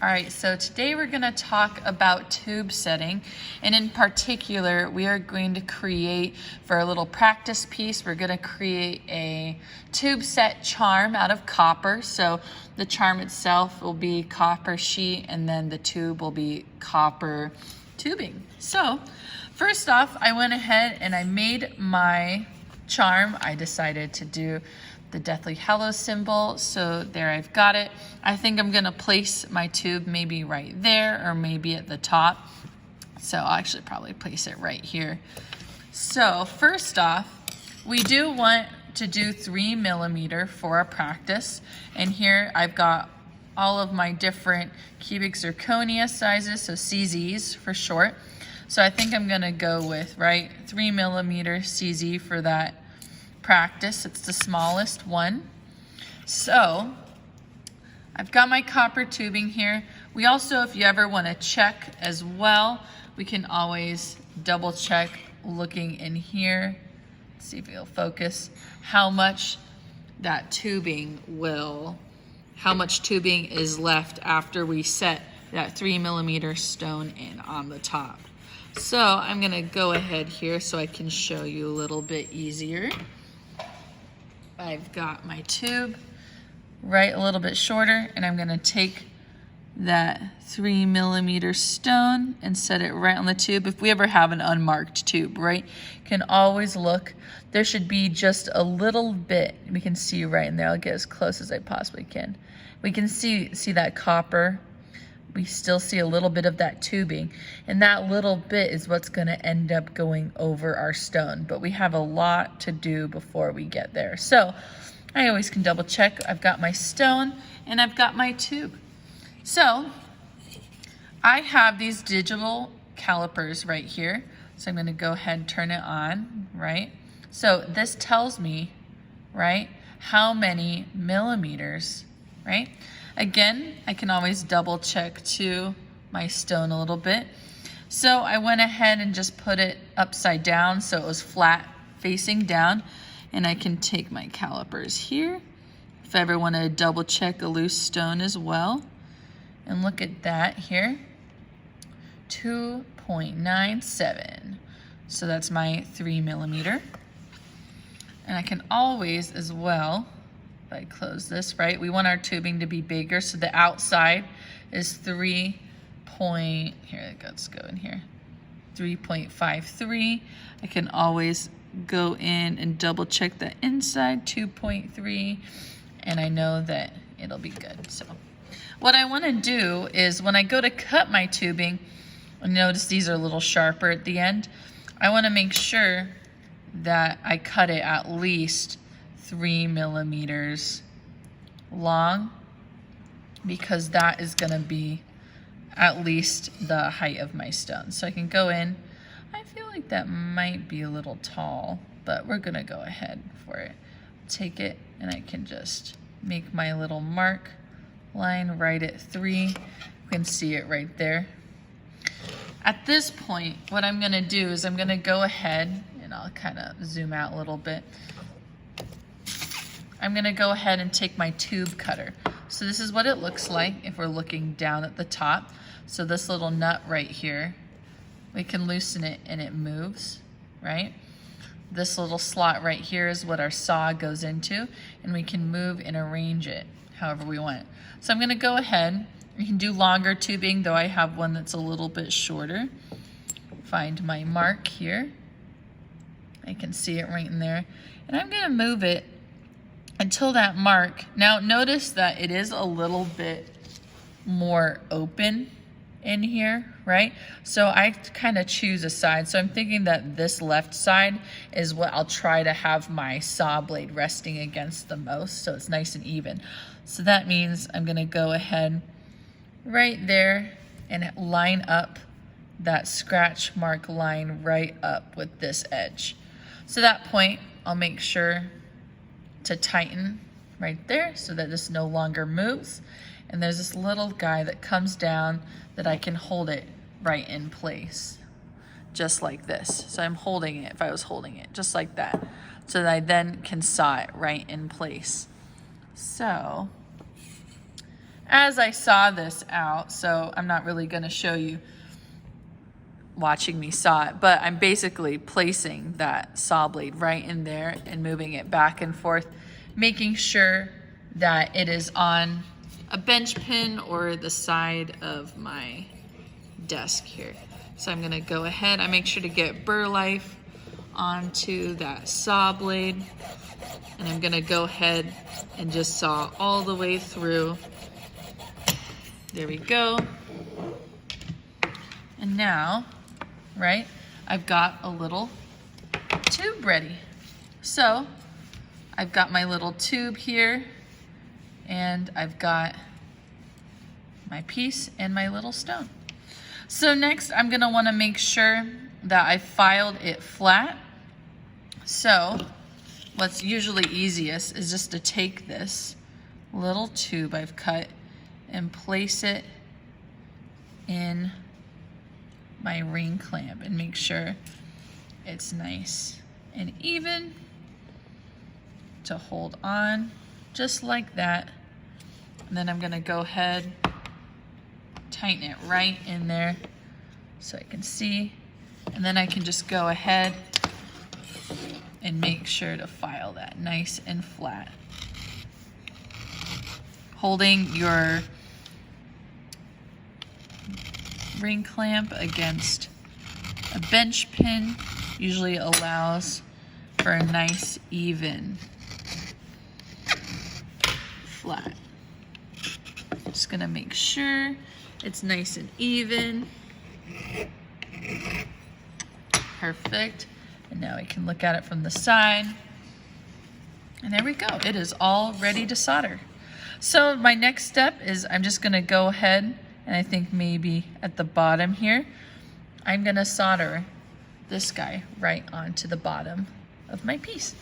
All right, so today we're going to talk about tube setting, and in particular, we are going to create, for a little practice piece, we're going to create a tube set charm out of copper. So the charm itself will be copper sheet, and then the tube will be copper tubing. So first off, I went ahead and I made my charm. I decided to do the Deathly Hallows symbol, so there I've got it. I think I'm gonna place my tube maybe right there or maybe at the top. So I'll actually probably place it right here. So first off, we do want to do 3 millimeter for our practice. And here I've got all of my different cubic zirconia sizes, so CZs for short. So I think I'm gonna go with, 3 millimeter CZ for that practice. It's the smallest one. So I've got my copper tubing here. We also, if you ever want to check as well, we can always double check looking in here. Let's see if it'll focus how much that tubing how much tubing is left after we set that 3 millimeter stone in on the top. So I'm gonna go ahead here so I can show you a little bit easier. I've got my tube a little bit shorter, and I'm gonna take that 3 millimeter stone and set it right on the tube. If we ever have an unmarked tube, can always look. There should be just a little bit. We can see right in there. I'll get as close as I possibly can. We can see that copper. We still see a little bit of that tubing, and that little bit is what's going to end up going over our stone, but we have a lot to do before we get there. So I always can double check. I've got my stone and I've got my tube. So I have these digital calipers right here. So I'm going to go ahead and turn it on, So this tells me, how many millimeters, Again, I can always double check to my stone a little bit. So I went ahead and just put it upside down so it was flat facing down. And I can take my calipers here if I ever want to double check a loose stone as well. And look at that here, 2.97. So that's my 3 millimeter. And I can always as well, if I close this, we want our tubing to be bigger, so the outside is 3.53. I can always go in and double check the inside, 2.3, and I know that it'll be good. So what I want to do is when I go to cut my tubing, notice these are a little sharper at the end. I want to make sure that I cut it at least 3 millimeters long, because that is going to be at least the height of my stone. So I can go in. I feel like that might be a little tall, but we're going to go ahead for it. Take it, and I can just make my little mark line right at 3. You can see it right there. At this point, what I'm going to do is I'm going to go ahead, and I'll kind of zoom out a little bit. I'm going to go ahead and take my tube cutter. So this is what it looks like if we're looking down at the top. So this little nut right here, we can loosen it and it moves, This little slot right here is what our saw goes into, and we can move and arrange it however we want. So I'm going to go ahead. You can do longer tubing, though I have one that's a little bit shorter. Find my mark here. I can see it right in there. And I'm going to move it until that mark. Now notice that it is a little bit more open in here, So I kind of choose a side. So I'm thinking that this left side is what I'll try to have my saw blade resting against the most, so it's nice and even. So that means I'm going to go ahead right there and line up that scratch mark line right up with this edge. So that point, I'll make sure to tighten right there so that this no longer moves. And there's this little guy that comes down that I can hold it right in place, just like this. So I'm holding it, if I was holding it, just like that, so that I then can saw it right in place. So as I saw this out, so I'm not really gonna show you watching me saw it, but I'm basically placing that saw blade right in there and moving it back and forth, making sure that it is on a bench pin or the side of my desk here. So I'm gonna go ahead, I make sure to get Bur Life onto that saw blade, and I'm gonna go ahead and just saw all the way through. There we go. And now, right, I've got a little tube ready. So I've got my little tube here, and I've got my piece and my little stone. So next I'm gonna wanna make sure that I filed it flat. So what's usually easiest is just to take this little tube I've cut and place it in my ring clamp and make sure it's nice and even to hold on just like that. And then I'm gonna go ahead, tighten it right in there so I can see, and then I can just go ahead and make sure to file that nice and flat. Holding your ring clamp against a bench pin usually allows for a nice even flat. Just gonna make sure it's nice and even. Perfect. And now I can look at it from the side. And there we go. It is all ready to solder. So my next step is I'm just gonna go ahead, and I think maybe at the bottom here, I'm gonna solder this guy right onto the bottom of my piece.